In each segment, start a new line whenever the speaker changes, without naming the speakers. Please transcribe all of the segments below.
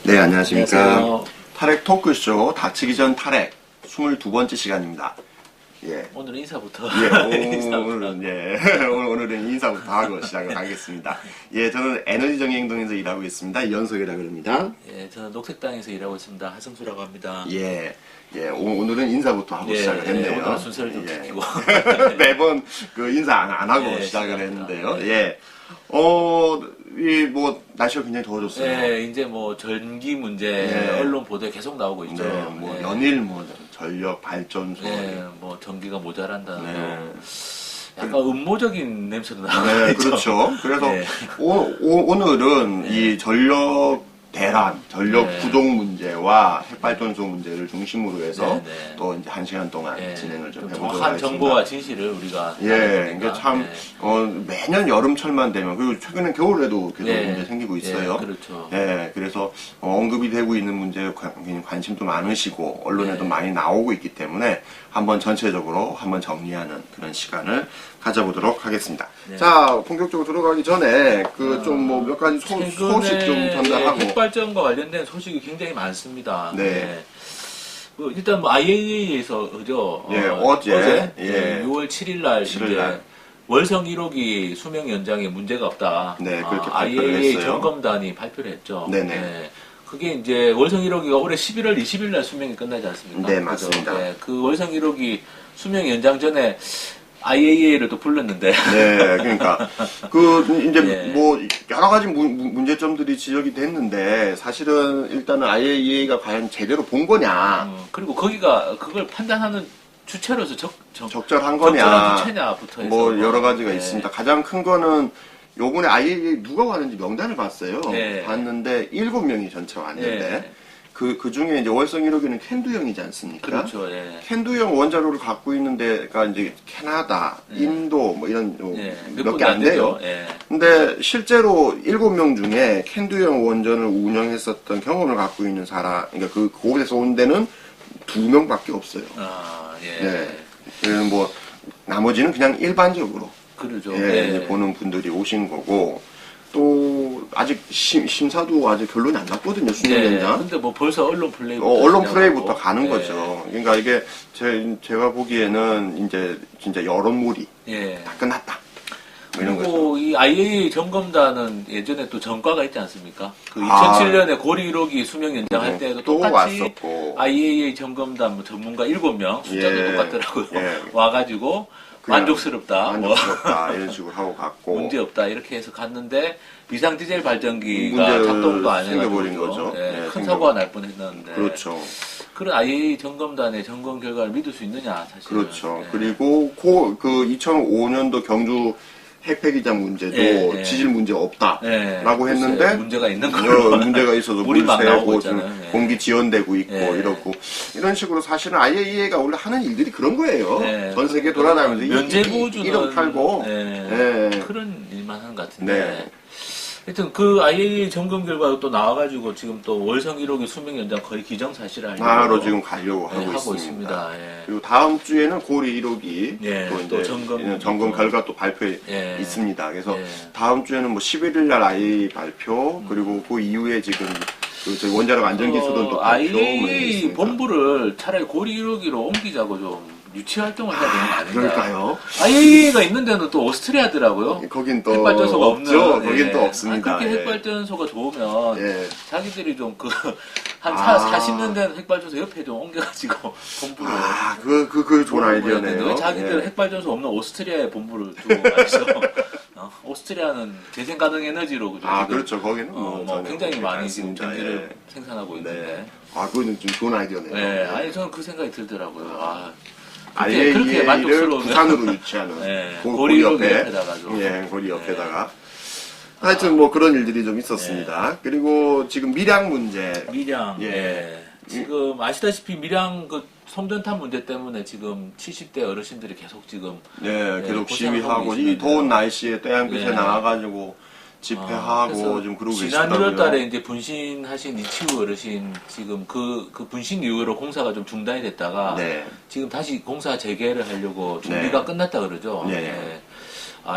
네, 안녕하십니까.
안녕하세요.
탈핵 토크쇼 다치기 전 탈핵 22번째 시간입니다. 예.
오늘은 인사부터.
예, 오늘은 인사부터 하고 시작을 하겠습니다. 예, 저는 에너지정의 행동에서 일하고 있습니다. 이현석이라고 합니다.
예, 저는 녹색당에서 일하고 있습니다. 하승수라고 합니다.
예. 예, 오늘은 인사부터 하고 시작을 했네요.
오늘 순서를 좀 지키고.
매번 그 인사 안 하고
예,
시작을 했는데요.
예.
예. 날씨가 굉장히 더워졌어요.
예, 이제 뭐 전기 문제,
예.
언론 보도에 계속 나오고 있죠.
네, 뭐
예.
연일 전력 발전소.
예, 뭐 전기가 모자란다는
네.
약간 음모적인 냄새도 나고
네,
있죠.
그렇죠. 그래서
네.
오늘은 이 전력 대란, 전력
네.
부족 문제와 핵발전소 문제를 중심으로 해서
네, 네.
또 이제 1시간 동안
예,
진행을 좀 해보도록
정확한
하겠습니다.
정보와 진실을 우리가
예, 이게 참,
네.
매년 여름철만 되면, 그리고 최근엔 겨울에도 계속
네.
문제 생기고 있어요.
예, 그렇죠.
예, 그래서 언급이 되고 있는 문제에 관심도 많으시고, 언론에도
네.
많이 나오고 있기 때문에 한번 전체적으로 한번 정리하는 그런 시간을 가져보도록 하겠습니다.
네.
자, 본격적으로 들어가기 전에, 좀 뭐 몇 가지 소식 좀 전달하고.
핵발전과 관련된 소식이 굉장히 많습니다.
네.
일단 뭐 IAEA에서 그죠?
예, 어제, 예.
6월 7일 날
7일 날.
월성 1호기 수명 연장에 문제가 없다.
네, 그렇게 발표를
IAEA
했어요.
점검단이 발표를 했죠.
네네.
네. 그게 이제 월성 1호기가 올해 11월 20일 날 수명이 끝나지 않습니까?
네,
그죠?
맞습니다.
네, 그 월성 1호기 수명 연장 전에 IAEA를 또 불렀는데.
네, 그러니까 이제
예.
뭐 여러 가지 문제점들이 지적이 됐는데 사실은 일단은 IAEA가 과연 제대로 본 거냐,
그리고 거기가 그걸 판단하는 주체로서
적절한
적절한
거냐,
주체냐부터 해서
뭐 여러 가지가
네.
있습니다. 가장 큰 거는 요번에 IAEA 누가 왔는지 명단을 봤어요.
네.
봤는데 7명이 전체 왔는데
네.
그 중에 이제 월성 1호기는 캔두형이지 않습니까?
그렇죠. 예.
캔두형 원자로를 갖고 있는 데가 이제 캐나다, 인도 뭐 이런
예.
몇 개 안 돼요.
예.
근데 실제로 7명 중에 캔두형 원전을 운영했었던 경험을 갖고 있는 사람, 그러니까 그곳에서 온 데는 2명밖에 없어요.
아, 예.
네. 그래서 뭐 나머지는 그냥 일반적으로
그러죠.
예,
예.
이제 보는 분들이 오신 거고, 또 아직 심사도 아직 결론이 안 났거든요. 수능
예.
연장.
근데 뭐 벌써 언론 플레이부터
언론
시작하고.
플레이부터 가는
예.
거죠. 그러니까 이게 제가 보기에는 이제 진짜 여론몰이
예.
다 끝났다. 뭐 이런 거죠.
그리고 이 IAEA 점검단은 예전에 또 전과가 있지 않습니까? 그
아.
2007년에 고리 1호기 수명 연장할 때도
또
똑같이
왔었고.
IAEA 점검단 뭐 전문가 7명 숫자도
예.
똑같더라고요.
예.
와가지고
그냥
만족스럽다. 뭐
만족스럽다. 이런 식으로 하고 갔고.
문제 없다 이렇게 해서 갔는데 비상 디젤 발전기가
문제를
작동도 안
생겨버린
해가지고
거죠.
예,
네,
큰 사고가 날 뻔했는데
그렇죠.
그런 IAEA 점검단의 점검 결과를 믿을 수 있느냐 사실.
그렇죠. 그리고 그 2005년도 경주 핵폐기장 문제도
예, 예.
지질 문제 없다라고
예,
했는데
글쎄, 문제가 있는 걸로
문제가 있어서
물이 막 나오고
물새고 지금
있잖아요. 예.
공기 지연되고 있고
예.
이렇고 이런 식으로 사실은 IAEA가 원래 하는 일들이 그런 거예요.
예.
전 세계 돌아다니면서
면제부주는
이름 팔고
예.
예.
그런 일만 하는 것 같은데.
네.
하여튼 그 IAEA 점검 결과가 또 나와가지고 지금 또 월성 1호기 수명 연장 거의 기정사실화하려고
하나로 지금 가려고
예,
하고 있습니다.
예.
그리고 다음 주에는 고리 1호기
예,
또
또
이제
점검
결과 또 발표에
예.
있습니다. 그래서
예.
다음 주에는 뭐 11일 날 IAEA 발표 그리고 그 이후에 지금 저희 원자력 안전기술은 또 발표 뭐 이런 게
IAEA
있습니다.
본부를 차라리 고리 1호기로 옮기자고 좀 유치 활동을 해야 되는 거 아닌가?
그럴까요?
IAEA가 있는 데는 또 오스트리아더라고요.
거긴 또
핵발전소가
없죠.
없는.
거긴
예.
또 없습니다.
그렇게
예.
핵발전소가 좋으면
예.
자기들이 좀 한
아.
40년 된 핵발전소 옆에 좀 옮겨가지고 본부를.
그 좋은 아이디어네요.
왜 자기들
예.
핵발전소 없는 오스트리아에 본부를 두고 가있어. 오스트리아는 재생 가능 에너지로 그죠? 지금
그렇죠. 거기는
뭐
전혀
굉장히 많이 지금
않습니다.
전기를
예.
생산하고 있는데.
네. 그거는 좀 좋은 아이디어네요.
네, 아니 저는 그 생각이 들더라고요. 그렇게
IAEA를
만족스러우면
부산으로 유치하는
네,
고리
옆에다가 좀.
예, 고리 옆에다가 하여튼 뭐 그런 일들이 좀 있었습니다. 그리고 지금 밀양 문제.
밀양.
예.
예. 지금 아시다시피 밀양 그 송전탑 문제 때문에 지금 70대 어르신들이 계속 지금
예, 계속
고생을
시위하고
하고
이
계시는데요.
더운 날씨에 태양빛에
예.
나와가지고 집회하고
그래서
좀 그러고
지난
계시더라고요.
1월달에 이제 분신하신 이치우 어르신 지금 그 분신 이후로 공사가 좀 중단이 됐다가
네.
지금 다시 공사 재개를 하려고 준비가
네.
끝났다 그러죠.
네.
예.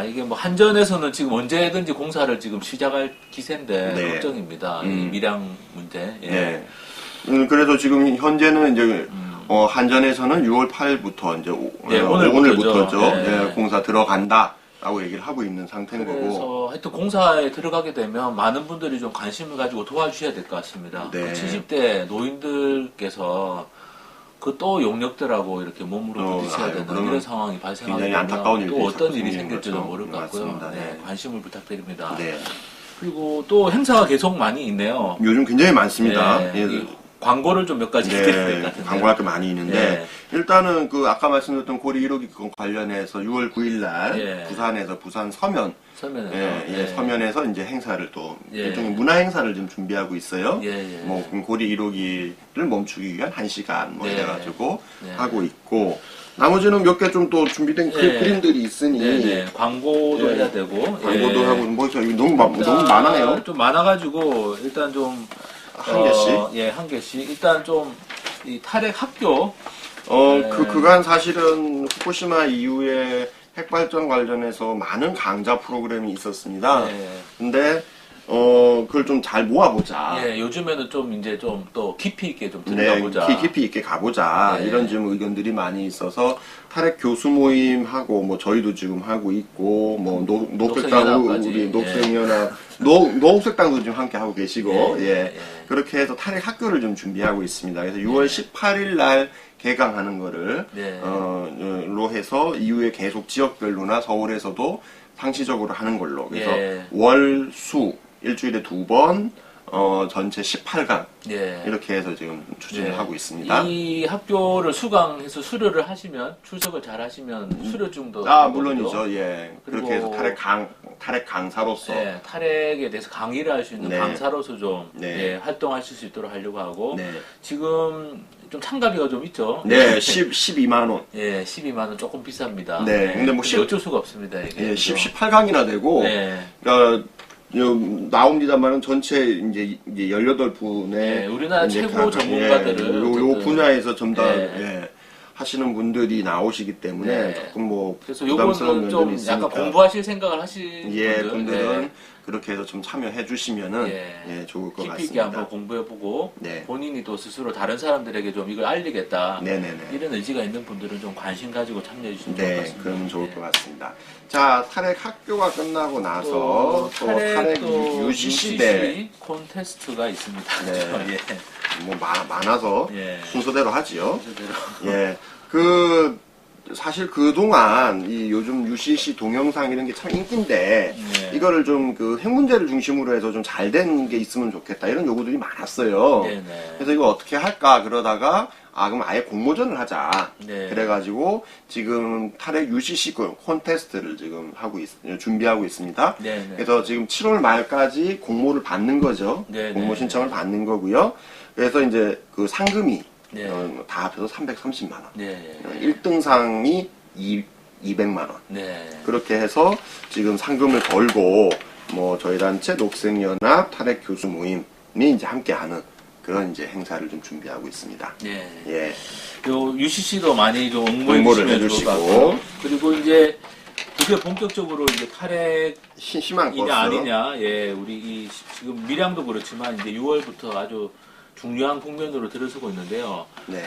이게 뭐 한전에서는 지금 언제든지 공사를 지금 시작할 기세인데
네.
걱정입니다. 이 밀양 문제. 예.
네. 그래서 지금 현재는 이제 한전에서는 6월 8일부터 이제
네,
오늘부터죠.
네.
네, 공사 들어간다라고 얘기를 하고 있는 상태인 거고.
그래서 하여튼 공사에 들어가게 되면 많은 분들이 좀 관심을 가지고 도와주셔야 될 것 같습니다.
네.
그 70대 노인들께서 그 또 용역들하고 이렇게 몸으로 부딪혀야 되는
그러면
이런 상황이 발생하게
굉장히
되면
안타까운 일들이
또 어떤
자꾸
일이
생기는
생길지도
거죠.
모를 것 같고요.
맞습니다.
네,
네.
관심을 부탁드립니다.
네.
그리고 또 행사가 계속 많이 있네요.
요즘 굉장히 많습니다.
네,
예.
이 광고를 좀 몇 가지 해드려야 될 것
네,
같은데.
광고할 게 많이 있는데
네.
일단은 그 아까 말씀드렸던 고리 1호기 관련해서 6월 9일 날
예.
부산에서 부산 서면
서면에서
서면에서 이제 행사를 또
예.
일종의 문화 행사를 좀 준비하고 있어요.
예, 예.
뭐 고리 1호기를 멈추기 위한 1시간 뭐
네.
이래가지고
네.
하고 있고 나머지는 몇 개 좀 또 준비된
예.
그림들이 있으니
네네. 광고도
예.
해야 되고.
광고도
예.
하고 뭐 이거 너무 많아요.
좀 많아가지고 일단 좀
한 개씩.
예, 한 개씩. 일단 좀 이 탈핵 학교. 네.
그간 사실은 후쿠시마 이후에 핵발전 관련해서 많은 강좌 프로그램이 있었습니다.
예.
근데, 그걸 좀 잘 모아보자.
예, 요즘에는 좀 이제 좀 또 깊이 있게 좀
네,
들어가보자.
깊이 있게 가보자.
네.
이런 좀 의견들이 많이 있어서 탈핵 교수 모임하고 뭐 저희도 지금 하고 있고 뭐 녹색당
녹색연합까지.
우리 녹색연합 노녹색당도 지금 함께 하고 계시고
예,
예.
예.
그렇게 해서 탈핵 학교를 좀 준비하고 있습니다. 그래서 6월 18일 날 개강하는 거를
네.
로 해서 이후에 계속 지역별로나 서울에서도 상시적으로 하는 걸로. 그래서
예.
월, 수 일주일에 2번 전체 18강
예.
이렇게 해서 지금 추진을
예.
하고 있습니다.
이 학교를 수강해서 수료를 하시면 출석을 잘 하시면 수료증도
물론이죠. 예.
그리고-
그렇게 해서 탈핵 강사로서
예, 탈핵에 대해서 강의를 할 수 있는
네.
강사로서 좀
네.
예, 활동하실 수 있도록 하려고 하고
네.
지금 좀 참가비가 좀 있죠.
네, 12만 원.
예, 12만 원 조금 비쌉니다.
네, 근데 뭐
어쩔 수가 없습니다. 이게
예,
그죠?
18강이나 되고
네.
나옵니다만은 전체 이제 18분의
네, 우리나라 최고 전문가들을
요
어쨌든-
분야에서 전담
네.
하시는 분들이 나오시기 때문에
네.
조금 뭐
그래서
부담스러운
요거는 좀
면들이 있으니까
약간 공부하실 생각을 하신
예,
분들,
분들은
네.
그렇게 해서 좀 참여해 주시면은
예.
좋을 것
깊이 있게
같습니다.
한번 공부해보고
네.
본인이 또 스스로 다른 사람들에게 좀 이걸 알리겠다
네네네.
이런 의지가 있는 분들은 좀 관심 가지고 참여해 주시면 좋을 것
네,
같습니다.
그럼 좋을
네.
것 같습니다. 자, 탈핵 학교가 끝나고 나서
또
또 탈핵
또
UCC 대
콘테스트가 있습니다.
네.
예.
뭐 많아서
예.
순서대로 하지요.
순서대로.
예, 사실 그동안 이 요즘 UCC 동영상 이런 게 참 인기인데
네.
이거를 좀 그 핵 문제를 중심으로 해서 좀 잘 된 게 있으면 좋겠다 이런 요구들이 많았어요.
네네.
그래서 이거 어떻게 할까 그러다가 그럼 아예 공모전을 하자.
네.
그래가지고 지금 탈핵 UCC 콘테스트를 지금 준비하고 있습니다.
네네.
그래서 지금 7월 말까지 공모를 받는 거죠.
네네.
공모 신청을 받는 거고요. 그래서 이제 그 상금이
네.
다 합해서 330만 원.
네.
1등상이 200만 원.
네.
그렇게 해서 지금 상금을 걸고 뭐 저희 단체 녹색연합 탈핵 교수 모임이 이제 함께하는 그런 이제 행사를 좀 준비하고 있습니다.
네.
예.
요 UCC도 많이 좀 응모해
응모를
주시면 좋을 것 같고
해주시고.
그리고 이제 드디어 본격적으로 이제 탈핵
희망 버스.
이냐 아니냐, 예, 우리 지금 밀양도 그렇지만 이제 6월부터 아주 중요한 국면으로 들어서고 있는데요.
네.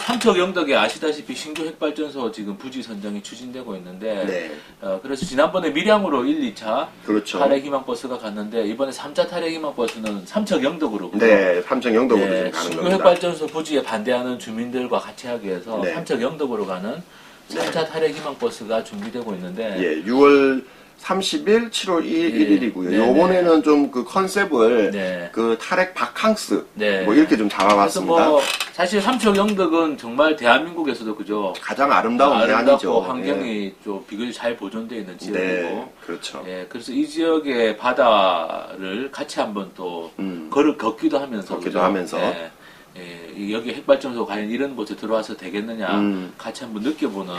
삼척 영덕에 아시다시피 신규 핵발전소 지금 부지 선정이 추진되고 있는데,
네.
그래서 지난번에 밀양으로 1, 2차
그렇죠.
탈핵 희망 버스가 갔는데 이번에 3차 탈핵 희망 버스는 삼척 영덕으로
네. 삼척 영덕으로
네,
지금 가는
신규
겁니다.
핵발전소 부지에 반대하는 주민들과 같이 하기 위해서
네.
삼척 영덕으로 가는 3차 탈핵 희망 버스가 준비되고 있는데,
예. 6월 30일, 7월 1일이고요.
네,
요번에는 좀 그 컨셉을
네.
그 탈핵 바캉스
네.
뭐 이렇게 좀
그래서
잡아봤습니다.
뭐 사실 삼척 영덕은 정말 대한민국에서도 그죠.
가장 아름다운
아름답고
해안이죠.
환경이 좀 비교적 잘 보존되어 있는
예.
지역이고,
네, 그렇죠.
예, 그래서 이 지역의 바다를 같이 한번 또 걷기도 하면서,
걷기도
그죠?
하면서.
예, 예, 여기 핵발전소 과연 이런 곳에 들어와서 되겠느냐 같이 한번 느껴보는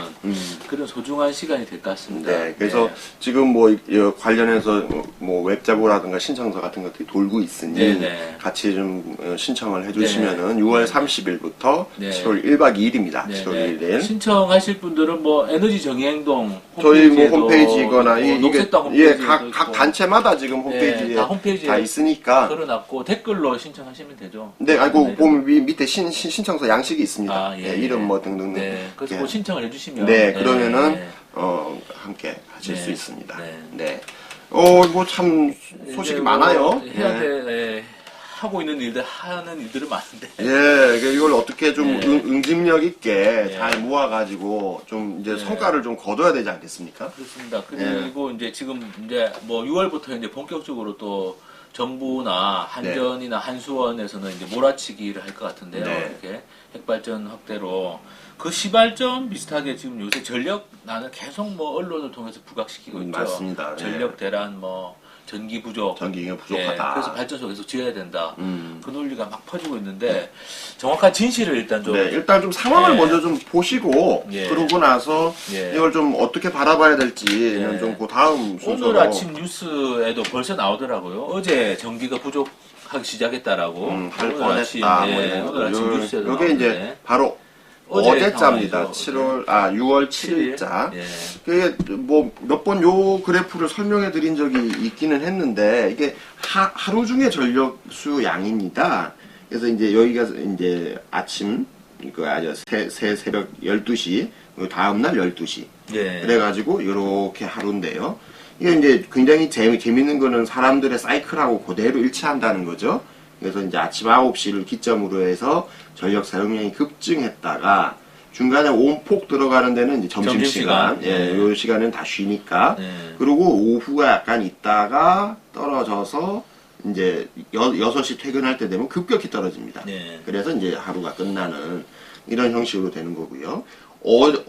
그런 소중한 시간이 될 것 같습니다.
네, 그래서 지금 뭐 관련해서 뭐 웹자보라든가 신청서 같은 것들이 돌고 있으니
네네.
같이 좀 신청을 해주시면은 6월 30일부터 7월 1박 2일입니다.
네,
7월
네.
1일.
신청하실 분들은 뭐 에너지 정의행동
저희 뭐
홈페이지에도
홈페이지거나
뭐
이게
녹색당
예,
홈페이지에도
각 단체마다 지금 홈페이지에
다 홈페이지에
다 있으니까.
걸어놨고 댓글로 신청하시면 되죠.
네, 아이고
네,
보면 밑에 신청서 양식이 있습니다.
아, 예,
예, 이름 뭐 등등.
네, 그래서
예.
뭐 신청을 해주시면
네, 그러면은
네.
함께 하실
네.
수 있습니다.
네.
네. 뭐 참 소식이
이제
많아요.
뭐 해야
예.
돼. 예. 하고 있는 일들 하는 일들은 많은데.
예, 이걸 어떻게 좀
네.
응집력 있게
네.
잘 모아가지고 좀 이제
네.
성과를 좀 거둬야 되지 않겠습니까?
그렇습니다. 그리고 이제 지금 이제 뭐 6월부터 이제 본격적으로 또 정부나 한전이나 한수원에서는 이제 몰아치기를 할 것 같은데요.
네.
이렇게 핵발전 확대로 그 시발점 비슷하게 지금 요새 전력 나는 계속 뭐 언론을 통해서 부각시키고 있죠.
맞습니다.
전력
예.
대란 뭐 전기 부족.
전기가
예,
부족하다.
그래서 발전소 계속 지어야 된다.
음.
그 논리가 막 퍼지고 있는데 정확한 진실을 일단 좀
네, 일단 좀 상황을
예.
먼저 좀 보시고
예.
그러고 나서
예.
이걸 좀 어떻게 바라봐야 될지는
예.
좀 그 다음 순서로
오늘 아침 뉴스에도 벌써 나오더라고요. 어제 전기가 부족하기 시작했다라고.
할
오늘 아침,
뻔했다. 뭐
예,
이런
오늘 아침 뉴스에도
요게
나오는데.
이제 바로
어제
어제자입니다.
상황이죠.
6월 7일자.
예.
그게 뭐 몇 번 요 그래프를 설명해 드린 적이 있기는 했는데 이게 하루 중에 전력 수요 양입니다. 그래서 이제 여기가 이제 아침 그 아주 새벽 12시 다음 날 12시.
예.
그래가지고 이렇게 하루인데요. 이게 이제 굉장히 재밌는 거는 사람들의 사이클하고 그대로 일치한다는 거죠. 그래서 이제 아침 9시를 기점으로 해서 전력 사용량이 급증했다가 중간에 온폭 들어가는 데는 이제 점심시간. 예, 요 시간은 다 쉬니까. 그리고 오후가 약간 있다가 떨어져서 이제 6시 퇴근할 때 되면 급격히 떨어집니다.
네.
그래서 이제 하루가 끝나는 이런 형식으로 되는 거고요.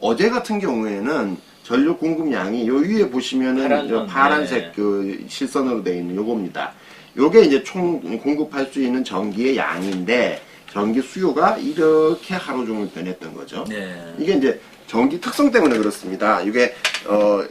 어제 같은 경우에는 전력 공급량이 요 위에 보시면은 파란색
네.
그 실선으로 되어 있는 요겁니다. 요게 이제 총 공급할 수 있는 전기의 양인데 전기 수요가 이렇게 하루 종일 변했던 거죠.
네.
이게 이제 전기 특성 때문에 그렇습니다. 이게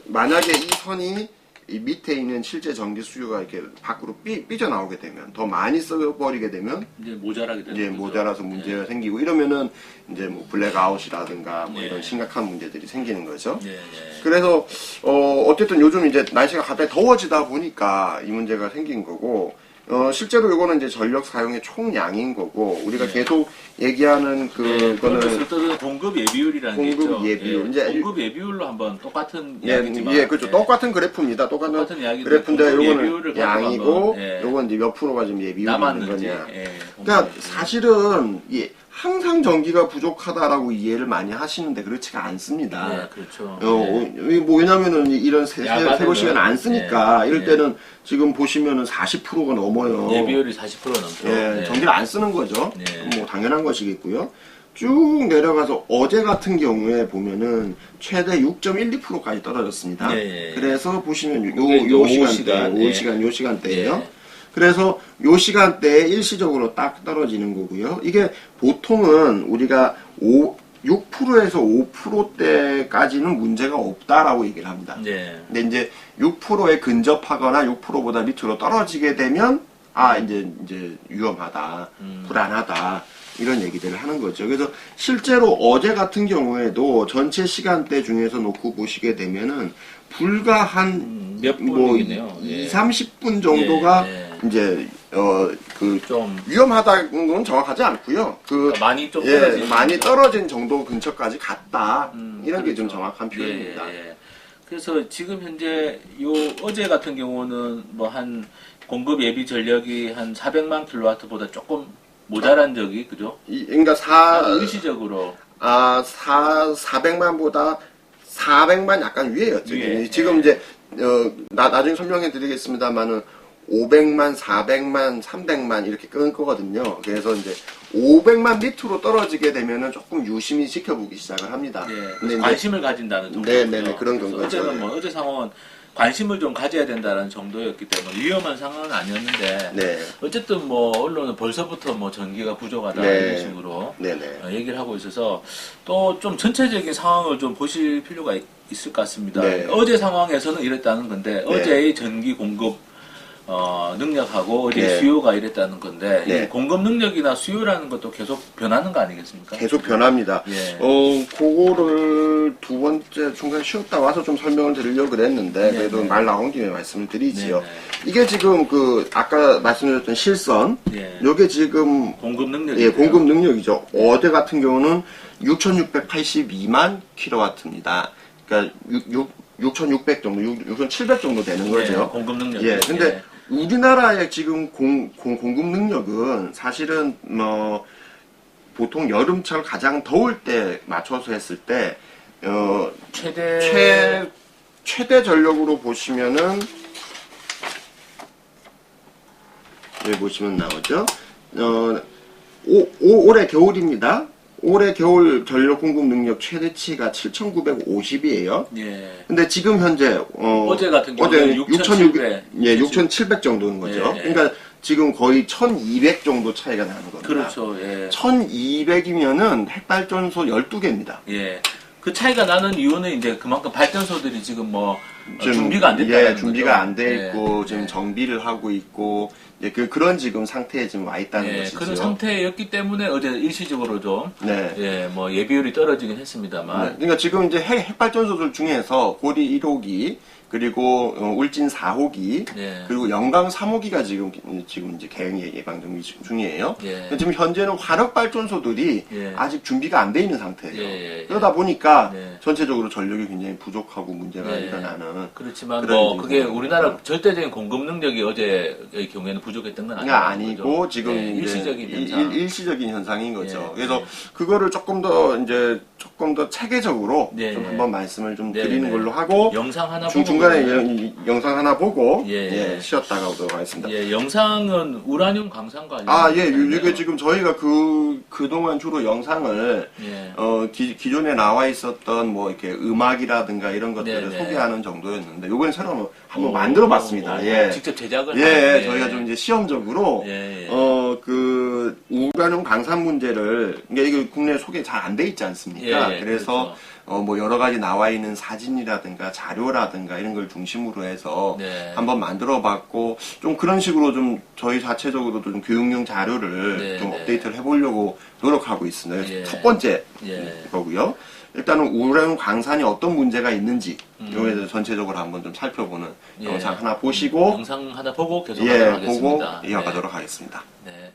만약에 이 선이 이 밑에 있는 실제 전기 수요가 이렇게 밖으로 삐져나오게 되면 더 많이 써버리게 되면
이제 모자라게 되는
이제
거죠.
모자라서 문제가 생기고 이러면은 이제 뭐 블랙아웃이라든가 뭐
네.
이런 심각한 문제들이 생기는 거죠.
네. 네.
그래서 어쨌든 요즘 이제 날씨가 갑자기 더워지다 보니까 이 문제가 생긴 거고 실제로 이거는 이제 전력 사용의 총량인 거고 우리가
네.
계속 얘기하는 그거는
공급 예비율이라는 게
공급
있죠.
예비율.
예,
이제
공급 예비율로 한번 똑같은
예,
이야기지만
예, 그렇죠.
예.
똑같은 그래프입니다.
똑같은 이야기인데
그래프인데
공급
요거는
예비율을 가지고
양이고
한번, 예.
요건 이제 몇 프로가 지금 예비율이 있는
남았는지.
거냐.
예,
그러니까
공급
사실은 항상 전기가 부족하다라고 이해를 많이 하시는데 그렇지가 않습니다.
네, 그렇죠.
뭐 왜냐면은 이런
야간에는,
세고 시간 안 쓰니까
예,
이럴
예.
때는 지금 보시면은 40%가 넘어요.
예비율이 40% 넘죠.
예,
네.
전기를 안 쓰는 거죠.
네.
뭐 당연한 것이겠고요. 쭉 내려가서 어제 같은 경우에 보면은 최대 6.12%까지 떨어졌습니다.
네.
그래서 보시면
그게
요
오후
시간대,
시간,
요 시간대예요.
네.
그래서 요 시간대에 일시적으로 딱 떨어지는 거고요. 이게 보통은 우리가 6%에서 5%대까지는 문제가 없다라고 얘기를 합니다.
네.
근데 이제 6%에 근접하거나 6%보다 밑으로 떨어지게 되면 이제 위험하다, 불안하다 이런 얘기들을 하는 거죠. 그래서 실제로 어제 같은 경우에도 전체 시간대 중에서 놓고 보시게 되면은 불과 한
몇 분이겠네요.
2, 30분 정도가 이제
좀
위험하다는 건 정확하지 않고요.
많이 좀 떨어진
많이 떨어진 정도 근처까지 갔다. 이런 게 좀
그렇죠.
정확한 표현입니다.
예. 그래서 지금 현재 어제 같은 경우는 뭐 한 공급 예비 전력이 한 400만 킬로와트보다 조금 모자란 적이 그죠?
그러니까
일시적으로
400만보다 400만 약간 위에였죠.
위에.
지금 이제 나중에 설명해 드리겠습니다만은 500만, 400만, 300만 이렇게 끄는 거거든요. 그래서 이제 500만 밑으로 떨어지게 되면은 조금 유심히 지켜보기 시작을 합니다.
예,
근데 이제
관심을 가진다는 정도.
네네네, 그런 건 거죠.
어제는 어제 상황은 관심을 좀 가져야 된다는 정도였기 때문에 위험한 상황은 아니었는데
네.
어쨌든 뭐 언론은 벌써부터 뭐 전기가 부족하다
네.
이런 식으로
네네.
얘기를 하고 있어서 또 좀 전체적인 상황을 좀 보실 필요가 있을 것 같습니다.
네.
어제 상황에서는 이랬다는 건데 어제의 전기 공급 능력하고 어제
네.
수요가 이랬다는 건데
네.
이 공급 능력이나 수요라는 것도 계속 변하는 거 아니겠습니까?
계속 변합니다.
예.
그거를 두 번째 중간에 쉬었다 와서 좀 설명을 드리려고 그랬는데,
네,
그래도
네.
말 나온 김에 말씀을 드리지요.
네, 네.
이게 지금 아까 말씀드렸던 실선,
예.
요게 지금,
공급 능력이
예, 공급 능력이죠. 어제 같은 경우는 6,682만 킬로와트입니다. 그러니까 6,600 정도, 6,700 정도 되는 거죠.
공급 능력.
예, 근데 우리나라의 지금 공급 능력은 사실은 보통 여름철 가장 더울 때 맞춰서 했을 때 최대 전력으로 보시면은 여기 보시면 나오죠. 올해 겨울입니다. 올해 겨울 전력 공급 능력 최대치가 7,950이에요.
예.
근데 지금 현재
어제 같은 경우는 6,700.
예, 6,700 정도인 거죠.
예.
그러니까 지금 거의 1,200 정도 차이가 나는 겁니다.
그렇죠. 예.
1,200이면은 핵발전소 12개입니다.
예. 그 차이가 나는 이유는 이제 그만큼 발전소들이 지금 뭐 준비가 안 됐다는
예, 준비가
거죠.
안 돼 있고
예.
지금
예.
정비를 하고 있고 그런 지금 상태에 지금 와 있다는
예,
것이죠.
그런 상태였기 때문에 어제 일시적으로 좀
네.
예, 뭐 예비율이 떨어지긴 했습니다만
네, 그러니까 지금 이제 핵발전소들 중에서 고리 1호기 그리고 울진 4호기
예.
그리고 영강 3호기가 지금 이제 개행 예방 준비 중이에요.
예.
지금 현재는 화력 발전소들이
예.
아직 준비가 안 돼 있는 상태예요.
예.
그러다 보니까
예.
전체적으로 전력이 굉장히 부족하고 문제가
예.
일어나는.
그렇지만
그런
뭐
이제
그게
좀-
우리나라 절대적인 공급 능력이 어제의 경우에는 부족했던 건
아니고
거죠.
지금
예,
이제
일시적인 현상.
일시적인 현상인 거죠.
예.
그래서 그거를 조금 더 체계적으로
예.
좀 한번 말씀을 좀
네,
드리는
네.
걸로 하고
영상 하나 보고
중간에
그러면-
이 영상 하나 보고
예.
쉬었다가 오도록 하겠습니다.
예, 영상은 우라늄 강산 관련.
이게 지금 저희가 그동안 주로 영상을
예.
기존에 나와 있었던 뭐 이렇게 음악이라든가 이런 것들을
네.
소개하는 정도였는데 요번에 새로 한번 만들어 봤습니다. 예.
직접 제작을
예,
하는,
저희가 좀 이제 시험적으로
예.
그 우라늄 강산 문제를 이게 국내에 소개 잘 안 돼 있지 않습니까?
예,
그래서
그렇죠.
뭐 여러 가지 나와 있는 사진이라든가 자료라든가 이런 걸 중심으로 해서
네.
한번 만들어 봤고 좀 그런 식으로 좀 저희 자체적으로도 좀 교육용 자료를
네,
좀
네.
업데이트를 해보려고 노력하고 있습니다. 그래서
예.
첫 번째
예.
거고요. 일단은 우라늄 강산이 어떤 문제가 있는지 이거에
음.
대해서 전체적으로 한번 좀 살펴보는
예.
영상 하나 보시고
영상 하나 보고 계속
예,
하도록
보고
하겠습니다.
이어가도록 하겠습니다.
네. 네.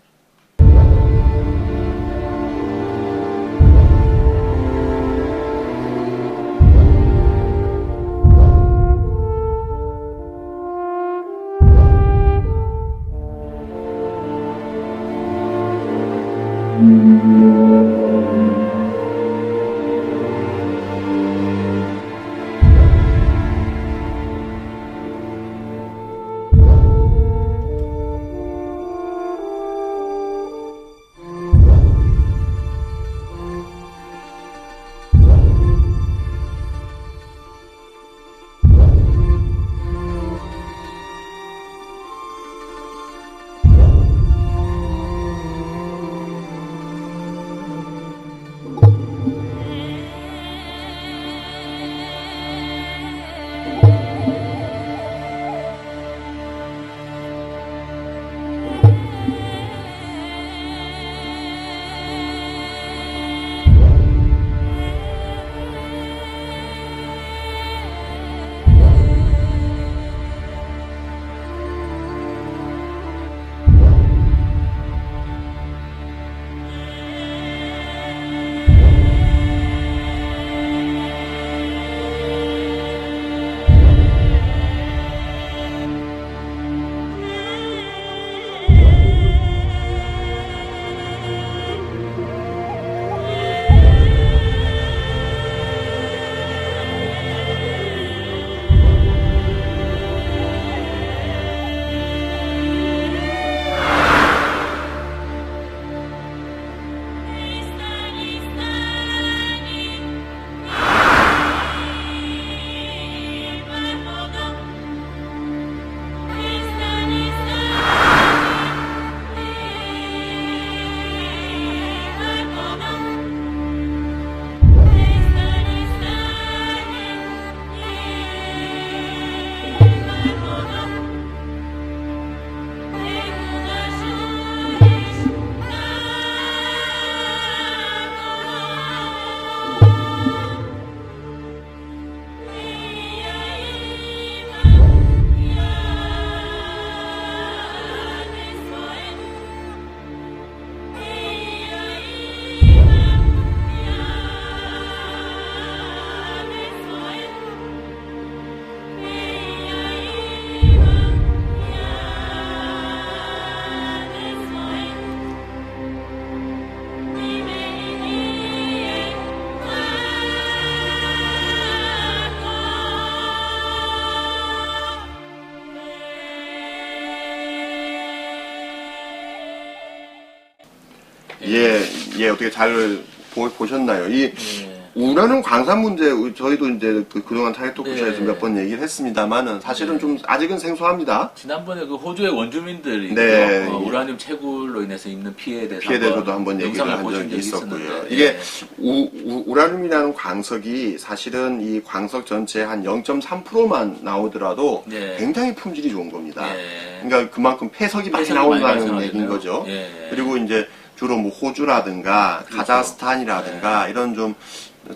예, 어떻게 잘 보셨나요? 이
예.
우라늄 광산 문제, 저희도 이제 그동안 타겟 토크쇼에서
네.
몇 번 얘기를 했습니다만은 사실은 좀 아직은 생소합니다.
지난번에 그 호주의 원주민들이
네.
우라늄 채굴로 인해서 입는 피해에 대해서
피해에 대해서도 한번 얘기를
영상을
한
보신
적이
적이
있었고요.
있었는데,
이게
예.
우라늄이라는 광석이 사실은 이 광석 전체의 한 0.3%만 나오더라도
예.
굉장히 품질이 좋은 겁니다.
예.
그러니까 그만큼 폐석이 많이
폐석이 많이
나온다는
발생하잖아요.
얘기인 거죠.
예.
그리고 이제 주로 뭐 호주라든가
그렇죠.
카자흐스탄이라든가 이런 좀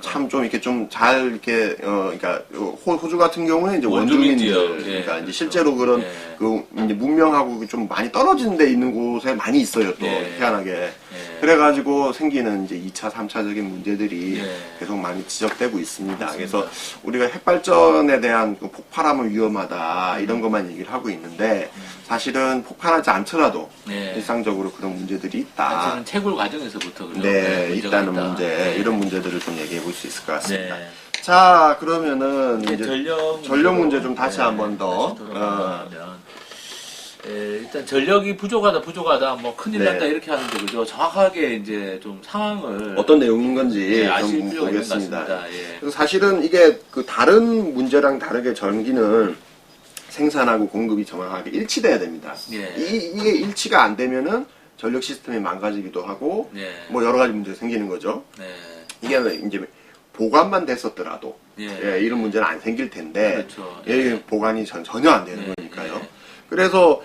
참 좀 이렇게 좀 잘 이렇게 그러니까 호주 같은 경우는 이제
원주민
원주민들
지역, 예,
그러니까 이제
그렇죠.
실제로 그런
예.
그 이제 문명하고 좀 많이 떨어진 데 있는 곳에 많이 있어요 또
예.
희한하게
예.
그래가지고 생기는 이제 2차, 3차적인 문제들이
예.
계속 많이 지적되고 있습니다.
맞습니다.
그래서 우리가 핵발전에 대한 그 폭발하면 위험하다 이런 것만 얘기를 하고 있는데 사실은 폭발하지 않더라도
예.
일상적으로 그런 문제들이 있다.
사실은 채굴 과정에서부터 그죠?
네,
문제가
있다는
있다.
문제,
예.
이런 문제들을 좀 얘기해 볼 수 있을 것 같습니다.
네.
자, 그러면은
이제
이제
전력
문제 좀 다시 한번 더.
다시 돌아가면 일단 전력이 부족하다 뭐 큰일
네.
난다 이렇게 하는데 그죠? 정확하게 이제 좀 상황을
어떤 내용인 건지
예, 아실
좀
필요가 있는 것
보겠습니다.
같습니다. 예.
그래서 사실은 이게 그 다른 문제랑 다르게 전기는 생산하고 공급이 정확하게 일치돼야 됩니다.
예.
이게 일치가 안 되면은 전력 시스템이 망가지기도 하고
예.
뭐 여러 가지 문제가 생기는 거죠.
네.
이게 이제 보관만 됐었더라도
예.
이런 문제는 안 생길 텐데
그렇죠.
예, 보관이 전혀 안 되는
예.
거니까요.
예.
그래서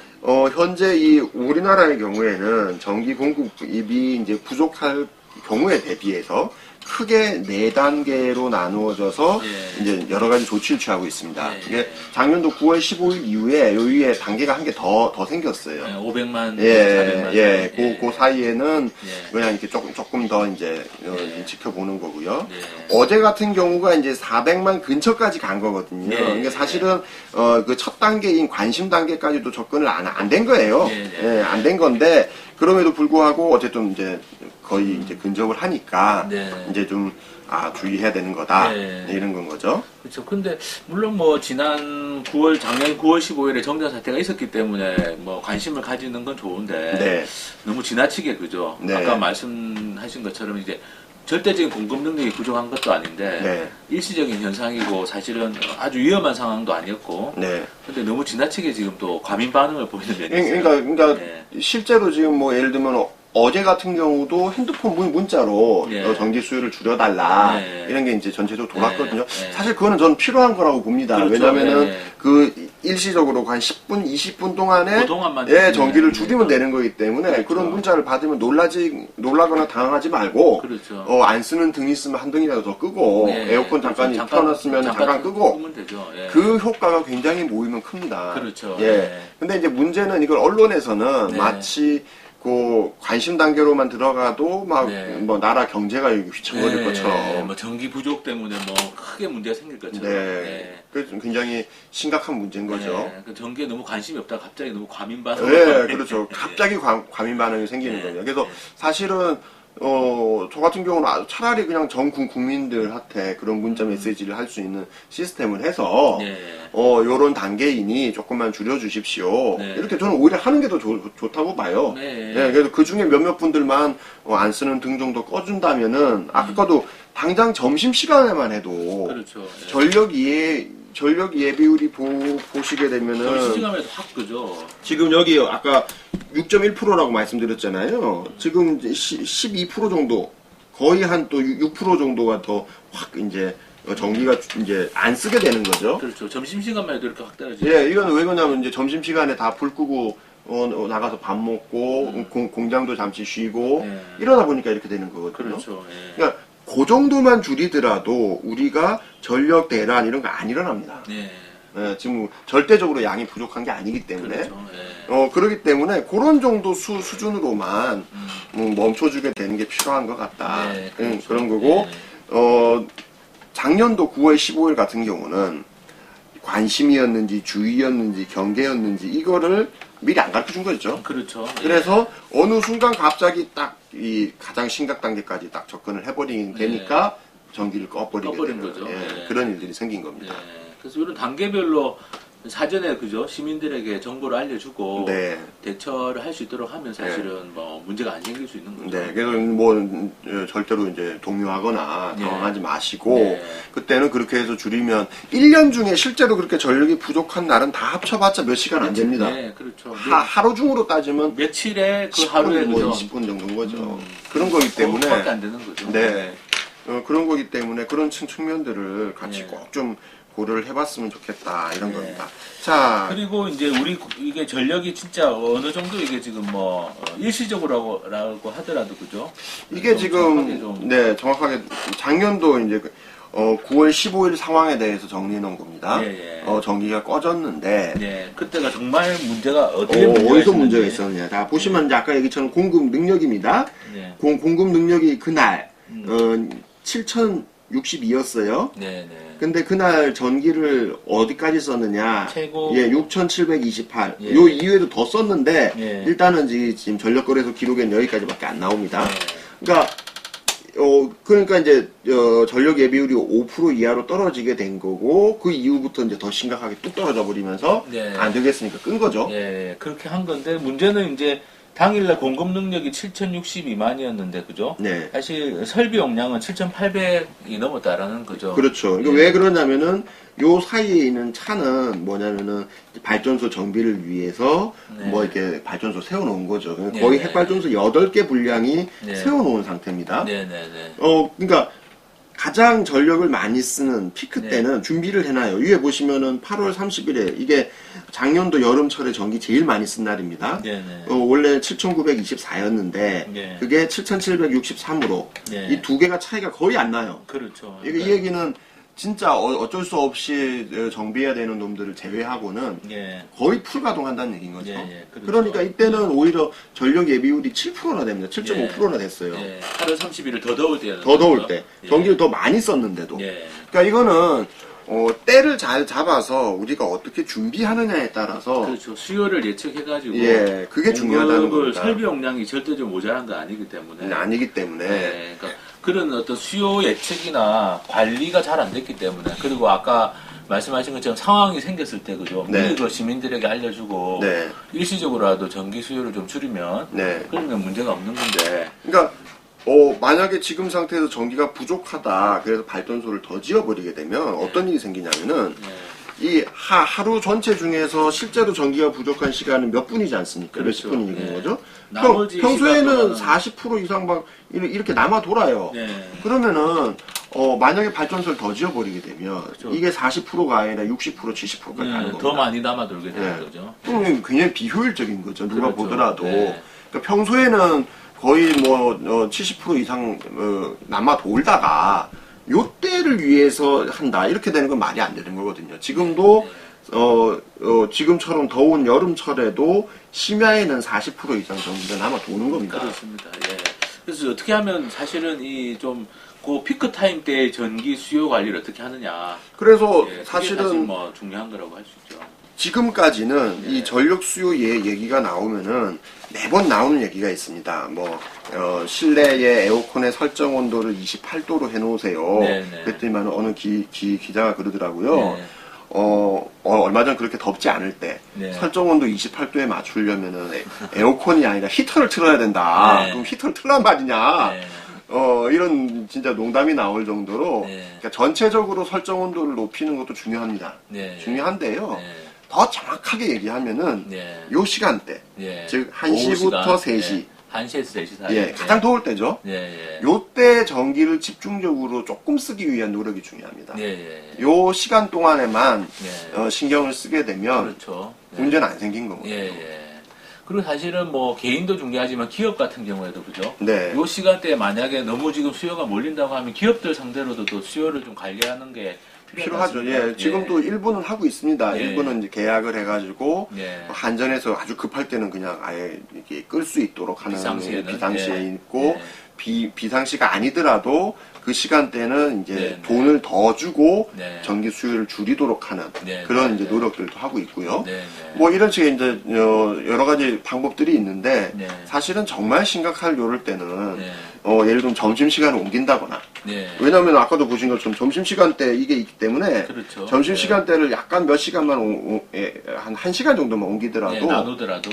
현재 이 우리나라의 경우에는 전기 공급이 이제 부족할 경우에 대비해서 크게 4단계로 나누어져서
예.
이제 여러 가지 조치를 취하고 있습니다.
예.
이게 작년도 9월 15일 이후에 요 위에 단계가 한 개 더 생겼어요.
500만,
예,
400만.
예, 그 사이에는
예.
그냥 이렇게 조금 더 이제
예.
지켜보는 거고요.
예.
어제 같은 경우가 이제 400만 근처까지 간 거거든요.
예.
그러니까 사실은 그 첫 단계인 관심 단계까지도 접근을 안 된 거예요.
예.
예, 안 된 건데 그럼에도 불구하고 어쨌든 이제 거의 이제 근접을 하니까
네.
이제 좀 주의해야 되는 거다
예.
이런 건 거죠.
그렇죠. 근데 물론 뭐 작년 9월 15일에 정전 사태가 있었기 때문에 뭐 관심을 가지는 건 좋은데
네.
너무 지나치게 그죠.
네.
아까 말씀하신 것처럼 이제 절대적인 공급 능력이 부족한 것도 아닌데
네.
일시적인 현상이고 사실은 아주 위험한 상황도 아니었고
네.
근데 너무 지나치게 지금 또 과민 반응을 보이는 면이 있어요.
그러니까
네.
실제로 지금 뭐 예를 들면 어제 같은 경우도 핸드폰 문자로
예.
전기 수요를 줄여달라
예.
이런 게 이제 전체적으로 돌았거든요.
예. 예.
사실 그거는 저는 필요한 거라고 봅니다.
그렇죠.
왜냐면은
예.
그 일시적으로 한 10분, 20분 동안에
그동안만
전기를
예.
줄이면 되는 거기 때문에
그렇죠.
그런 문자를 받으면 놀라거나 당황하지 말고
그렇죠.
안 쓰는 등 있으면 한 등이라도 더 끄고
예.
에어컨 잠깐
그렇죠.
틀어놨으면 잠깐 끄고
끄면 되죠. 예.
그 효과가 굉장히 모이면 큽니다.
그렇죠.
예.
예.
근데 이제 문제는 이걸 언론에서는
네.
마치 그 관심 단계로만 들어가도 막
네.
뭐 나라 경제가 휘청거릴
네,
것처럼
뭐 전기 부족 때문에 뭐 크게 문제가 생길 것처럼.
네. 그 굉장히 심각한 문제인 거죠.
네, 그 전기에 너무 관심이 없다 가 갑자기 너무 과민 반응.
네, 그렇죠. 갑자기 과민 반응이 생기는
네.
거예요. 그래서 사실은 저 같은 경우는 차라리 그냥 전 국민들한테 그런 문자 메시지를 할 수 있는 시스템을 해서
네.
요런 단계이니 조금만 줄여주십시오.
네.
이렇게 저는 오히려 하는 게 더 좋다고 봐요.
네.
그래서 그 중에 몇몇 분들만 안 쓰는 등 정도 꺼준다면은 아까도 당장 점심 시간에만 해도
그렇죠. 네.
전력 예비율이 보시게 되면은
점심시간에도 확 그죠.
지금 여기 아까 6.1%라고 말씀드렸잖아요. 지금 이제 12% 정도 거의 한 또 6% 정도가 더 확 이제 전기가 이제 안 쓰게 되는 거죠.
그렇죠. 점심시간만 해도 이렇게 확 떨어지죠.
예, 이건 왜 그러냐면 이제 점심 시간에 다 불 끄고 나가서 밥 먹고 공장도 잠시 쉬고
네.
이러다 보니까 이렇게 되는 거거든요.
그렇죠. 예.
그러니까 그 정도만 줄이더라도 우리가 전력 대란 이런 거 안 일어납니다.
네.
예, 지금 절대적으로 양이 부족한 게 아니기 때문에
그렇죠. 예.
그렇기 때문에 그런 정도 수준으로만 멈춰주게 되는 게 필요한 것 같다.
네, 그렇죠.
그런 거고
네.
작년도 9월 15일 같은 경우는 관심이었는지 주의였는지 경계였는지 이거를 미리 안 가르쳐 준 거죠.
그렇죠. 예.
그래서 어느 순간 갑자기 딱 이 가장 심각 단계까지 딱 접근을 해버리게 되니까 전기를 꺼버리게
꺼버린
되는
거죠.
예,
네.
그런 일들이 생긴 겁니다.
네. 그래서 이런 단계별로 사전에 그죠 시민들에게 정보를 알려주고
네.
대처를 할 수 있도록 하면 사실은 뭐 문제가 안 생길 수 있는 거죠.
네, 그래서 뭐 절대로 이제 동요하거나
네.
당황하지 마시고
네.
그때는 그렇게 해서 줄이면 1년 중에 실제로 그렇게 전력이 부족한 날은 다 합쳐봤자 몇 시간 안 됩니다.
네, 그렇죠.
하루 중으로 따지면
며칠에 그
10분,
하루에
뭐
그죠?
20분 정도인 거죠. 그런 거기 때문에
밖에 안 되는 거죠.
네. 그런 거기 때문에 그런 측면들을 같이
네.
꼭 좀 고려를 해봤으면 좋겠다 이런
네.
겁니다. 자,
그리고 이제 우리 이게 전력이 진짜 어느 정도 이게 지금 뭐 일시적으로라고 하더라도 그죠?
이게
좀 정확하게
지금
좀-
네 정확하게 작년도 이제 9월 15일 상황에 대해서 정리해 놓은 겁니다.
예, 예.
전기가 꺼졌는데
네, 그때가 정말 문제가 어디에
어디서 문제가
있었는지.
있었느냐. 자 보시면 이제 아까 얘기처럼 공급 능력입니다.
네,
공급 능력이 그날 7,062였어요.
네, 네.
근데 그날 전기를 어디까지 썼느냐?
최고-
예, 6,728.
예.
요 이후에도 더 썼는데
예.
일단은 지금 전력거래소 기록엔 여기까지밖에 안 나옵니다.
네.
그러니까 이제 전력 예비율이 5% 이하로 떨어지게 된 거고 그 이후부터 이제 더 심각하게 뚝 떨어져 버리면서
네.
안 되겠으니까 끈 거죠.
예, 그렇게 한 건데 문제는 이제 당일날 공급 능력이 7,062만이었는데 그죠?
네.
사실 설비 용량은 7,800이 넘었다라는 거죠.
그렇죠. 이거
예.
왜 그러냐면은 요 사이에 있는 차는 뭐냐면은 발전소 정비를 위해서
네.
뭐 이렇게 발전소 세워놓은 거죠.
네,
거의
네.
핵발전소 8개 분량이
네.
세워놓은 상태입니다.
네, 네, 네.
그러니까 가장 전력을 많이 쓰는 피크
네.
때는 준비를 해놔요. 위에 보시면은 8월 30일에 이게 작년도 여름철에 전기 제일 많이 쓴 날입니다.
네, 네.
원래 7,924였는데
네.
그게 7,763으로
네.
이 두 개가 차이가 거의 안 나요.
그렇죠.
이 얘기는 진짜 어쩔 수 없이 정비해야 되는 놈들을 제외하고는
예.
거의 풀가동한다는 얘기인 거죠.
예, 예, 그렇죠.
그러니까 이때는 오히려 전력 예비율이 7%나 됩니다. 7.5%나 됐어요.
예. 8월 30일을 더 더울 때는
더 더울 때.
예.
전기를 더 많이 썼는데도.
예.
그러니까 이거는 때를 잘 잡아서 우리가 어떻게 준비하느냐에 따라서
그렇죠. 수요를 예측해가지고
예, 그게 중요하다는
공급을
겁니다.
설비 용량이 절대적으로 모자란 거 아니기 때문에
아니기 때문에
네, 그러니까 그런 어떤 수요 예측이나 관리가 잘 안 됐기 때문에 그리고 아까 말씀하신 것처럼 상황이 생겼을 때 그죠?
네.
미리 그 시민들에게 알려주고
네.
일시적으로라도 전기 수요를 좀 줄이면
네.
그러면 문제가 없는 건데
그러니까 만약에 지금 상태에서 전기가 부족하다 그래서 발전소를 더 지어버리게 되면 어떤 일이 생기냐면은
네.
이 하루 전체 중에서 실제로 전기가 부족한 시간은 몇 분이지 않습니까?
그렇죠.
몇십 분이는
네.
거죠?
나머지
평소에는
시간 동안은-
40% 이상 막 이렇게 남아 돌아요.
네.
그러면은 만약에 발전소를 더 지어버리게 되면
그렇죠.
이게 40%가 아니라 60%, 70%까지 가는 겁니다.
더 많이 남아 돌게 되는
네.
거죠.
그럼 굉장히 비효율적인 거죠. 누가
그렇죠.
보더라도.
네.
그러니까 평소에는 거의 뭐 70% 이상 남아 돌다가 요때를 위해서 한다 이렇게 되는 건 말이 안 되는 거거든요. 지금도 지금처럼 더운 여름철에도 심야에는 40% 이상 전기가 남아 도는 겁니다.
그렇습니다. 예. 그래서 어떻게 하면 사실은 이 좀 그 피크 타임 때 전기 수요 관리를 어떻게 하느냐.
그래서
예, 그게
사실은
사실 뭐 중요한 거라고 할 수 있죠.
지금까지는
네.
이 전력 수요 얘기가 나오면은 매번 나오는 얘기가 있습니다. 뭐 실내의 에어컨의 설정 온도를 28도로 해놓으세요.
네, 네.
그랬더니만 어느 기자가 그러더라고요.
네.
얼마 전 그렇게 덥지 않을 때
네.
설정 온도 28도에 맞추려면은 에어컨이 아니라 히터를 틀어야 된다.
네.
그럼 히터를 틀란 말이냐?
네.
이런 진짜 농담이 나올 정도로
네.
그러니까 전체적으로 설정 온도를 높이는 것도 중요합니다.
네.
중요한데요.
네.
더 정확하게 얘기하면은
네.
요 시간대,
예.
즉
오후
1시부터
시간.
3시,
예. 1시에서 3시 사이.
예, 가장 더울 때죠.
예, 예.
요때 전기를 집중적으로 조금 쓰기 위한 노력이 중요합니다.
예, 예.
요 시간 동안에만
예.
신경을 쓰게 되면
그렇죠. 예.
문제는 안 생긴 거거든요.
예, 예. 그리고 사실은 뭐 개인도 중요하지만 기업 같은 경우에도 그죠?
네.
요 시간대에 만약에 너무 지금 수요가 몰린다고 하면 기업들 상대로도 또 수요를 좀 관리하는 게
필요하죠.
않습니까?
예, 지금도 일부는 하고 있습니다.
예.
일부는 이제 계약을 해가지고
예.
한전에서 아주 급할 때는 그냥 아예 이렇게 끌 수 있도록 하는
비상시에는.
비상시에
예.
있고
예.
비상시가 아니더라도 그 시간대는 이제
네,
돈을 더 주고
네.
전기 수요를 줄이도록 하는
네,
그런
네,
이제
네.
노력들도 하고 있고요.
네, 네.
뭐 이런 식의 이제 여러 가지 방법들이 있는데
네.
사실은 정말 심각할 요럴 때는
네.
예를 들면 점심시간을 옮긴다거나
네.
왜냐하면 아까도 보신 것처럼 점심시간 때 이게 있기 때문에
그렇죠.
점심시간 때를 약간 몇 시간만 한 1시간 정도만 옮기더라도
네,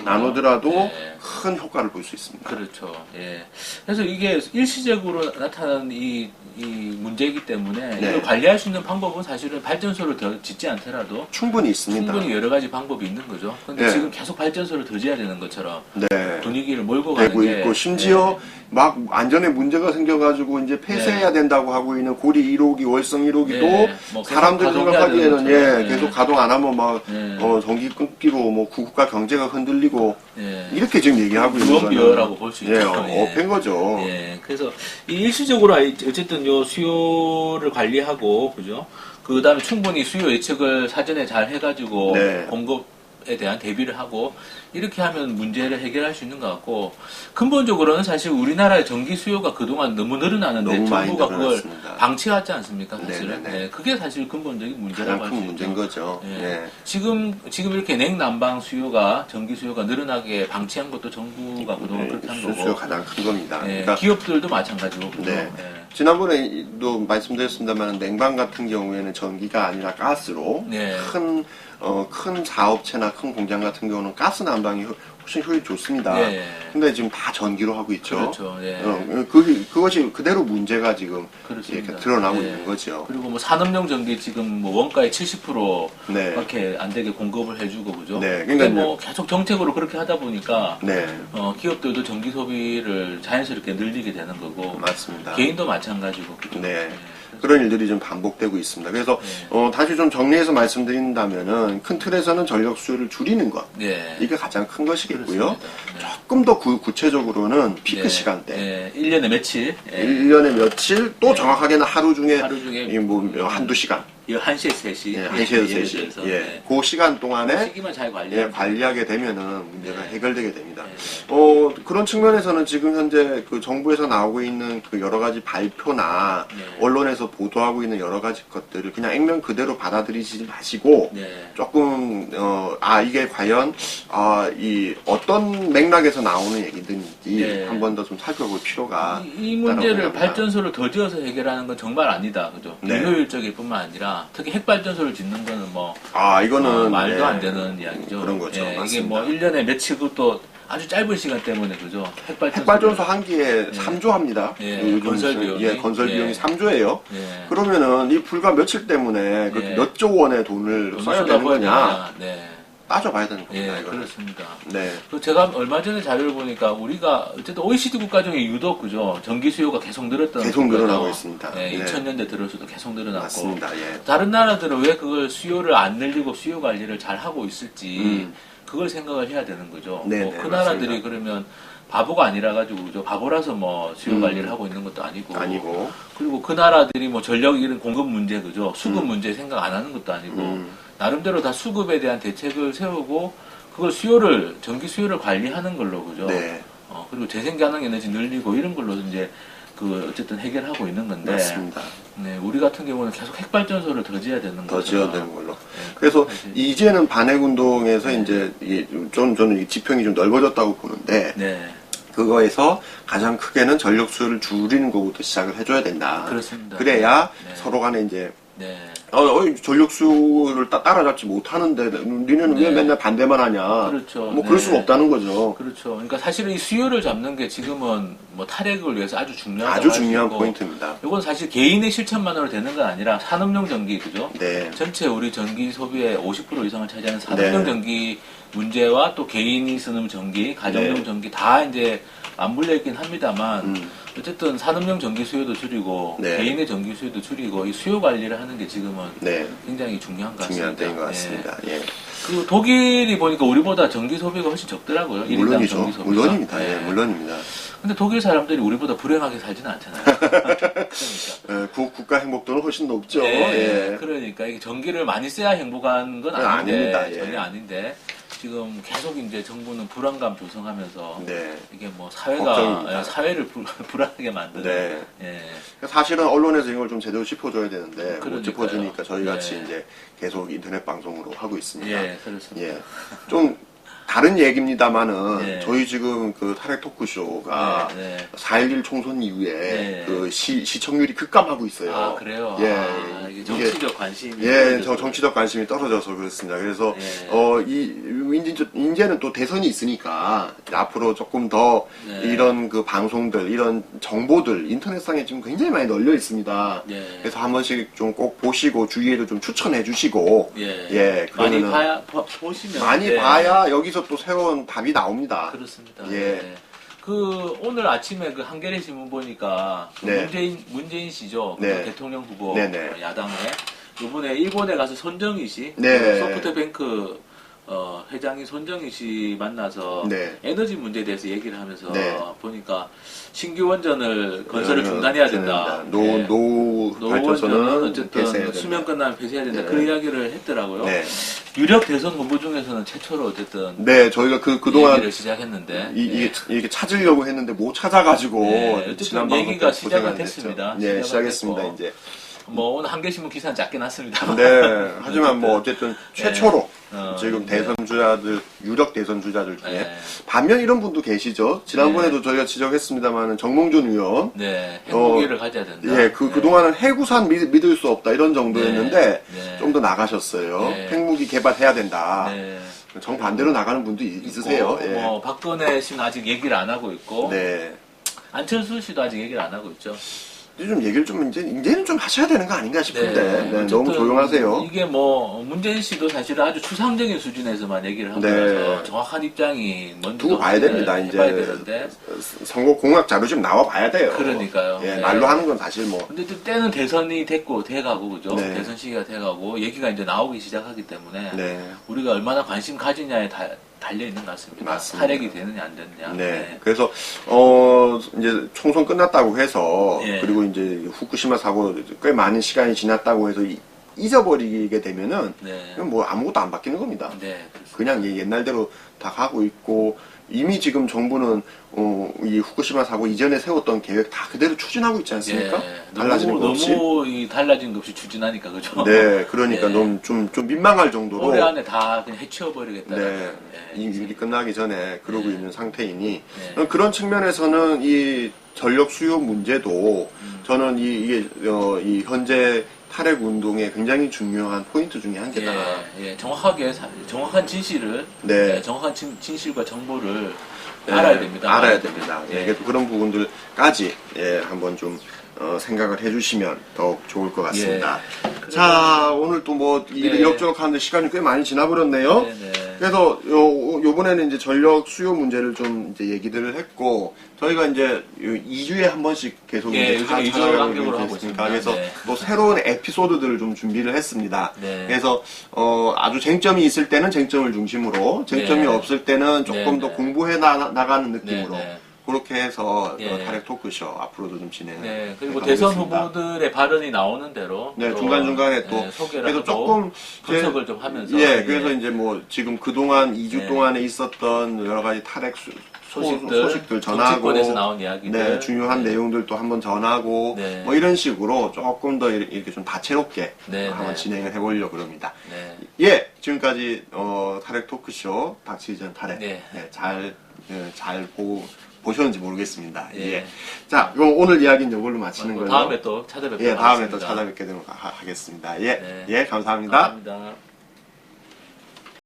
나누더라도
네.
큰 효과를 볼 수 있습니다.
그렇죠. 예. 그래서 이게 일시적으로 나타나는 이 문제이기 때문에
네.
이걸 관리할 수 있는 방법은 사실은 발전소를 더 짓지 않더라도
충분히 있습니다.
충분히 여러 가지 방법이 있는 거죠. 근데
네.
지금 계속 발전소를 더 지어야 되는 것처럼
네.
분위기를 몰고 가는
되고
게
있고 심지어
네.
막 안전에 문제가 생겨가지고 이제 폐쇄해야 된다고 하고 있는 고리 1호기, 월성 1호기도
네. 뭐 계속
사람들이
가동해야
생각하기에는
되는 것처럼.
계속 가동 안 하면 막
네.
전기 끊기고 뭐 국가 경제가 흔들리고
예.
이렇게 지금 얘기하고 있는 거는
무언비어라고 볼 수 있죠.
어폐인 거죠.
예. 그래서 이 일시적으로 어쨌든 요 수요를 관리하고 그죠? 그 다음에 충분히 수요 예측을 사전에 잘 해가지고
네.
공급에 대한 대비를 하고 이렇게 하면 문제를 해결할 수 있는 것 같고 근본적으로는 사실 우리나라의 전기 수요가 그동안 너무 늘어나는데
너무 많이
정부가 그걸
늘어났습니다.
방치하지 않습니까? 사실은.
네네네.
예, 그게 사실 근본적인 문제라고
가장
할
큰
수
문제인
있죠.
거죠.
예.
예.
지금 이렇게 냉난방 수요가 전기 수요가 늘어나게 방치한 것도 정부가 그동안 그렇게 한 거고.
수요가 가장 큰 겁니다.
예,
그러니까
기업들도 마찬가지고. 그죠?
네.
예.
지난번에도 말씀드렸습니다만 냉방 같은 경우에는 전기가 아니라 가스로
네.
큰 사업체나 큰 공장 같은 경우는 가스 난방이 훨씬 효율이 좋습니다.
예.
근데 지금 다 전기로 하고 있죠.
그렇죠. 예.
그것이 그대로 문제가 지금
그렇습니다.
이렇게 드러나고
예.
있는 거죠.
그리고 뭐 산업용 전기 지금 뭐 원가의 70%밖에
네.
안 되게 공급을 해주고 그죠?
네,
근데
그러니까
뭐 계속 정책으로 그렇게 하다 보니까
네,
기업들도 전기 소비를 자연스럽게 늘리게 되는 거고
맞습니다.
개인도 마찬가지고 그죠?
네.
예.
그런 일들이 좀 반복되고 있습니다. 그래서 다시 좀 정리해서 말씀드린다면은 큰 틀에서는 전력 수요를 줄이는 것
네.
이게 가장 큰 것이겠고요.
그렇습니다. 네.
조금 더 구체적으로는 피크
네.
시간대,
네. 1년에 며칠? 예.
1년에 며칠, 또 정확하게는 하루 중에
하루 중에
뭐 한두 시간,
1시에 3시.
예, 1시에서 3시, 그 시간 동안에
시기만 잘
관리하게 되면은 문제가
네.
해결되게 됩니다.
네.
그런 측면에서는 지금 현재 그 정부에서 나오고 있는 그 여러 가지 발표나
네.
언론에서 보도하고 있는 여러 가지 것들을 그냥 액면 그대로 받아들이지 마시고
네.
조금 이게 과연 이 어떤 맥락에서 나오는 얘기든지
네.
한 번 더 좀 살펴볼 필요가
이
있다고
문제를
생각합니다.
발전소를 더 지어서 해결하는 건 정말 아니다. 그죠?
네.
비효율적일 뿐만 아니라 특히 핵발전소를 짓는 거는 뭐
이거는
말도
네,
안 되는 이야기죠.
그런 거죠.
예, 이게
맞습니다.
뭐 1년에 며칠고 또 아주 짧은 시간 때문에 그죠?
핵발전소 한 기에 3조 합니다.
예,
요즘
건설 비용이.
건설 비용이
예.
3조예요.
예.
그러면은 이 불과 며칠 때문에
예.
몇 조 원의 돈을
돈을
써야 되는
쏟아부어야
거냐
되냐. 네.
따져봐야 되는 겁니다.
예,
이거는.
그렇습니다.
네,
그 제가 얼마 전에 자료를 보니까 우리가 어쨌든 OECD 국가 중에 유독 그죠? 전기 수요가 계속 늘었던
계속
국가죠.
늘어나고 있습니다.
예,
네.
2000년대 들어서도 계속 늘어났고.
맞습니다. 예.
다른 나라들은 왜 그걸 수요를 안 늘리고 수요 관리를 잘 하고 있을지 그걸 생각을 해야 되는 거죠.
네,
뭐
네,
그 나라들이
맞습니다.
그러면 바보가 아니라 가지고 그죠? 바보라서 뭐 수요 관리를 하고 있는 것도 아니고. 그리고 그 나라들이 뭐 전력 이런 공급 문제 그죠? 수급 문제 생각 안 하는 것도 아니고 나름대로 다 수급에 대한 대책을 세우고 그걸 전기 수요를 관리하는 걸로 그죠?
네,
그리고 재생 가능 에너지 늘리고 이런 걸로 이제 어쨌든 해결하고 있는 건데.
맞습니다.
네, 우리 같은 경우는 계속 핵발전소를 더 지어야 되는 거죠.
더 지어야 되는 걸로.
네,
그래서
사실-
이제는 반핵운동에서 이제 저는 이 지평이 좀 넓어졌다고 보는데
네,
그거에서 가장 크게는 전력 수요를 줄이는 것부터 시작을 해줘야 된다.
그렇습니다.
그래야
네.
서로 간에 이제
네,
전력 수요를 따라잡지 못하는데 니네는 왜
네.
맨날 반대만 하냐.
그렇죠.
뭐 그럴
네.
수는 없다는 거죠.
그렇죠. 그러니까 사실은 이 수요를 잡는 게 지금은 뭐 탈핵을 위해서 아주 중요하다고
아주
할수
중요한
있고,
포인트입니다.
이건 사실 개인의 실천만으로 되는 건 아니라 산업용 전기 그죠?
네.
전체 우리 전기 소비의 50% 이상을 차지하는 산업용
네.
전기 문제와 또 개인이 쓰는 전기, 가정용
네.
전기 다 이제 맞물려 있긴 합니다만 어쨌든 산업용 전기 수요도 줄이고
네.
개인의 전기 수요도 줄이고 이 수요 관리를 하는 게 지금은
네.
굉장히 중요한 것
중요한
같습니다.
때인 것 같습니다. 예.
그리고 독일이 보니까 우리보다 전기 소비가 훨씬 적더라고요. 일인당
물론이죠.
전기 소비가.
물론입니다.
네.
예, 물론입니다.
근데 독일 사람들이 우리보다 불행하게 살지는 않잖아요. 그러니까.
예, 국가 행복도는 훨씬 높죠.
네,
예.
그러니까 이게 전기를 많이 써야 행복한 건 아닌데
아닙니다. 예.
전혀 아닌데 지금 계속 이제 정부는 불안감 조성하면서
네.
이게 뭐 사회가
걱정입니다.
사회를 불안하게 만드는.
네.
예.
사실은 언론에서 이걸 좀 제대로 짚어줘야 되는데 못
그러니까요.
짚어주니까 저희 같이
예.
이제 계속 인터넷 방송으로 하고 있습니다.
예, 그렇습니다.
예. 좀 다른 얘기입니다만은
예.
저희 지금 그 탈핵 토크쇼가
네, 네.
4.11 총선 이후에
네.
그 시청률이 급감하고 있어요.
아, 그래요?
예.
아, 이게 정치적 관심이.
예, 저 정치적 관심이 떨어져서 그렇습니다. 그래서 이제는 또 대선이 있으니까 앞으로 조금 더
네.
이런 그 방송들, 이런 정보들 인터넷상에 지금 굉장히 많이 널려 있습니다.
네.
그래서 한 번씩 좀 꼭 보시고 주위에도 좀 추천해 주시고
예. 많이
그러면은
보시면.
많이
예.
봐야 여기서 또 새로운 답이 나옵니다.
그렇습니다.
예.
예. 그 오늘 아침에 그 한겨레 신문 보니까 그
네.
문재인 씨죠. 그
네.
대통령 후보
네네.
야당에 이번에 일본에 가서 손정희 씨,
네.
그 소프트뱅크 회장인 손정희 씨 만나서
네.
에너지 문제에 대해서 얘기를 하면서
네.
보니까 신규 원전을 건설을 중단해야 된다.
노후 발전소는
어쨌든
폐쇄해야 된다.
수명 끝나면 폐쇄해야 된다.
네.
그 이야기를 했더라고요.
네.
유력 대선 후보 중에서는 최초로 어쨌든
네, 저희가 그동안
얘기를 시작했는데
이게 찾으려고 했는데 못 찾아가지고
네, 어쨌든
지난 방송 때
얘기가 시작은
고생을
됐습니다.
했죠. 네,
시작은
시작했습니다.
됐고.
이제.
뭐 오늘 한겨신문 기사는 작게 났습니다.
네, 하지만 뭐 어쨌든 최초로 지금
네.
대선 주자들 유력 대선 주자들 중에
네.
반면 이런 분도 계시죠. 지난번에도 저희가 지적했습니다만 정몽준 의원,
네, 핵무기를 가져야 된다.
예, 그동안은 해구산 믿을 수 없다 이런 정도였는데
네.
좀 더 나가셨어요.
네.
핵무기 개발해야 된다.
네.
정반대로 나가는 분도 있으세요. 예.
뭐 박근혜 씨는 아직 얘기를 안 하고 있고
네.
안철수 씨도 아직 얘기를 안 하고 있죠.
좀 얘기를 좀 이제는 좀 하셔야 되는 거 아닌가 싶은데
네,
네, 너무 조용하세요.
이게 뭐 문재인 씨도 사실 아주 추상적인 수준에서만 얘기를 하면서
네.
정확한 입장이 뭔지
두고 봐야 됩니다. 이제
되는데.
선거 공약 자료 좀 나와 봐야 돼요.
그러니까요.
예,
네.
말로 하는 건 사실 뭐.
근데 또 때는 대선이 돼가고 그죠?
네.
대선 시기가 돼가고 얘기가 이제 나오기 시작하기 때문에
네.
우리가 얼마나 관심 가지냐에 달려 있는 것 같습니다.
맞습니다.
탈핵이 되느냐 안 되느냐.
네. 그래서 이제 총선 끝났다고 해서
예.
그리고 이제 후쿠시마 사고 꽤 많은 시간이 지났다고 해서 잊어버리게 되면은
네.
그냥 뭐 아무것도 안 바뀌는 겁니다.
네. 그렇습니다.
그냥 옛날대로 다 가고 있고 이미 지금 정부는 이 후쿠시마 사고 이전에 세웠던 계획 다 그대로 추진하고 있지 않습니까?
네.
달라지는 거 없이.
너무 이 달라진 것 없이 추진하니까 그죠?
네, 그러니까
네.
너무 좀 민망할 정도로.
올해 안에 다 그냥 해치워버리겠다.
네, 임기 끝나기 전에 그러고
네.
있는 상태이니
네.
그런 측면에서는 이 전력 수요 문제도 저는 이 현재 탈핵 운동의 굉장히 중요한 포인트 중에 한 개다.
예, 정확한 진실을,
네.
정확한 진실과 정보를 알아야 됩니다.
알아야 됩니다.
예.
그래서 그런 부분들까지 한번 좀 생각을 해주시면 더욱 좋을 것 같습니다. 자, 오늘 또 뭐
네.
이럭저럭 하는데 시간이 꽤 많이 지나버렸네요.
네.
그래서 요번에는 이제 전력 수요 문제를 좀 이제 얘기들을 했고 저희가 이제 2주에 한 번씩 계속
예,
이제
요즘 2주 간격으로 하고 있습니다.
그래서
네.
또 새로운 에피소드들을 좀 준비를 했습니다.
네.
그래서 아주 쟁점이 있을 때는 쟁점을 중심으로, 쟁점이
네.
없을 때는 조금
네,
더
네.
공부해 나가는 느낌으로
네.
그렇게 해서
예.
탈핵 토크쇼 앞으로도 좀 진행을
네, 그리고
해가고
대선
있습니다.
후보들의 발언이 나오는 대로
네,
또,
중간중간에 또
소개를
그래서
하고
조금
분석을 좀 하면서
예, 그래서 이제 뭐 지금 그동안 2주
네.
동안에 있었던 여러 가지 탈핵 소식들 전하고
정치권에서 나온 이야기들
네, 중요한 내용들도 한번 전하고
네.
뭐 이런 식으로 조금 더 이렇게 좀 다채롭게
네,
한번
네.
진행을 해보려고 합니다.
네.
예, 지금까지 탈핵 토크쇼 닥치기 전 탈핵
네.
잘 보셨는지 모르겠습니다.
예.
예. 자, 그럼 오늘 이야기는 이걸로 마치는 거예요.
다음에 또 찾아뵙도록
예, 다음에 또
하겠습니다.
찾아뵙게 되도록 하겠습니다. 예,
네.
예, 감사합니다.
감사합니다.